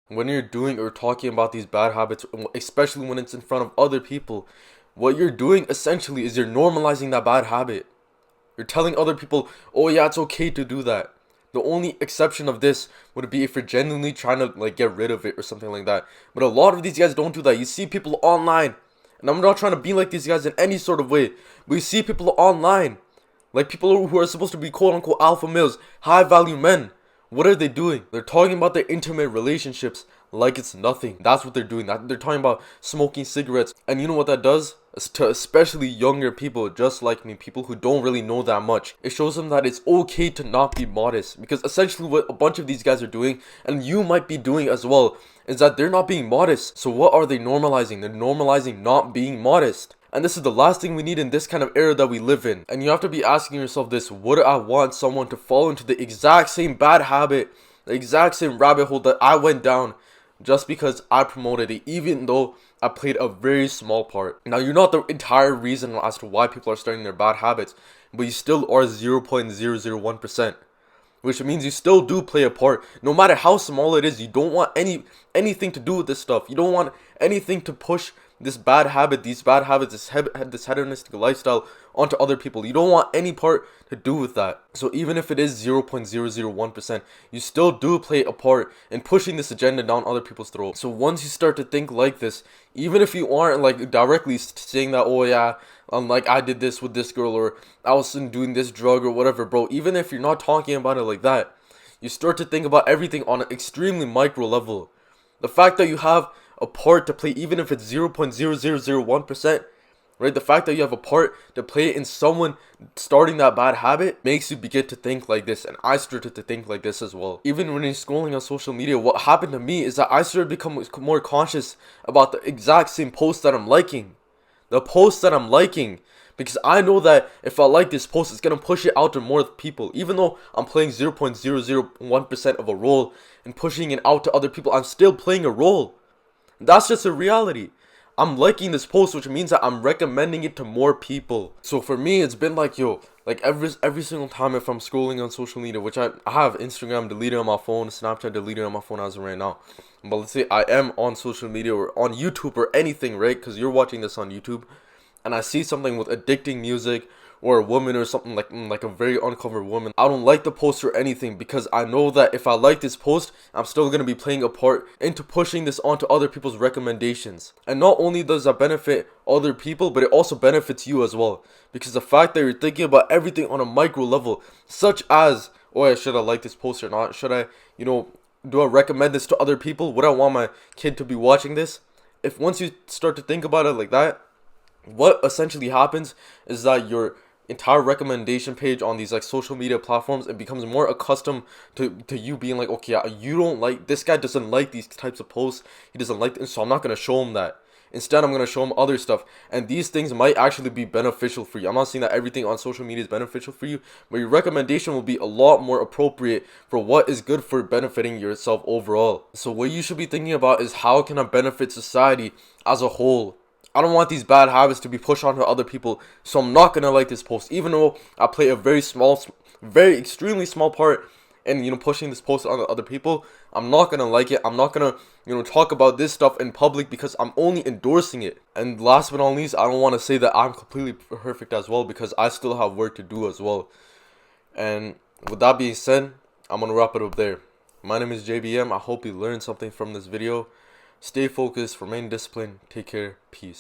When you're doing or talking about these bad habits, especially when it's in front of other people, what you're doing essentially is you're normalizing that bad habit. You're telling other people, oh yeah, it's okay to do that. The only exception of this would be if you're genuinely trying to like get rid of it or something like that. But a lot of these guys don't do that. You see people online, and I'm not trying to be like these guys in any sort of way, but you see people online, like people who are supposed to be quote unquote alpha males, high value men. What are they doing? They're talking about their intimate relationships like it's nothing. That's what they're doing. They're talking about smoking cigarettes. And you know what that does? To especially younger people just like me, people who don't really know that much, it shows them that it's okay to not be modest. Because essentially what a bunch of these guys are doing, and you might be doing as well, is that they're not being modest. So what are they normalizing? They're normalizing not being modest. And this is the last thing we need in this kind of era that we live in. And you have to be asking yourself this: would I want someone to fall into the exact same bad habit, the exact same rabbit hole that I went down, just because I promoted it, even though I played a very small part? Now, you're not the entire reason as to why people are starting their bad habits, but you still are 0.001%. Which means you still do play a part, no matter how small it is. You don't want anything to do with this stuff. You don't want anything to push this bad habit, these bad habits, this hedonistic lifestyle onto other people. You don't want any part to do with that. So even if it is 0.001%, you still do play a part in pushing this agenda down other people's throats. So once you start to think like this, even if you aren't like directly saying that, oh yeah, like I did this with this girl, or I was doing this drug or whatever, bro, even if you're not talking about it like that, you start to think about everything on an extremely micro level. The fact that you have a part to play, even if it's 0.0001%, right? The fact that you have a part to play in someone starting that bad habit makes you begin to think like this. And I started to think like this as well. Even when you're scrolling on social media, what happened to me is that I started to become more conscious about the exact same posts that I'm liking. The posts that I'm liking. Because I know that if I like this post, it's going to push it out to more people. Even though I'm playing 0.001% of a role and pushing it out to other people, I'm still playing a role. That's just a reality. I'm liking this post, which means that I'm recommending it to more people. So for me, it's been like, yo, like every single time if I'm scrolling on social media, which I have Instagram deleted on my phone, Snapchat deleted on my phone as of right now. But let's say I am on social media or on YouTube or anything, right? Because you're watching this on YouTube, and I see something with addicting music or a woman or something like a very uncovered woman, I don't like the post or anything, because I know that if I like this post, I'm still going to be playing a part into pushing this onto other people's recommendations. And not only does that benefit other people, but it also benefits you as well, because the fact that you're thinking about everything on a micro level, such as, oh yeah, should I like this post or not? Should I, do I recommend this to other people? Would I want my kid to be watching this? If once you start to think about it like that, what essentially happens is that your entire recommendation page on these like social media platforms, it becomes more accustomed to you being like, okay, you don't like, this guy doesn't like these types of posts, he doesn't like this, so I'm not going to show him that. Instead, I'm going to show him other stuff, and these things might actually be beneficial for you. I'm not saying that everything on social media is beneficial for you, but your recommendation will be a lot more appropriate for what is good for benefiting yourself overall. So what you should be thinking about is, how can I benefit society as a whole? I don't want these bad habits to be pushed onto other people, so I'm not gonna like this post, even though I play a very extremely small part in pushing this post onto other people. I'm not gonna like it. I'm not gonna talk about this stuff in public, because I'm only endorsing it. And last but not least, I don't want to say that I'm completely perfect as well, because I still have work to do as well. And with that being said, I'm gonna wrap it up there. My name is JBM. I hope you learned something from this video. Stay focused, remain disciplined, take care, peace.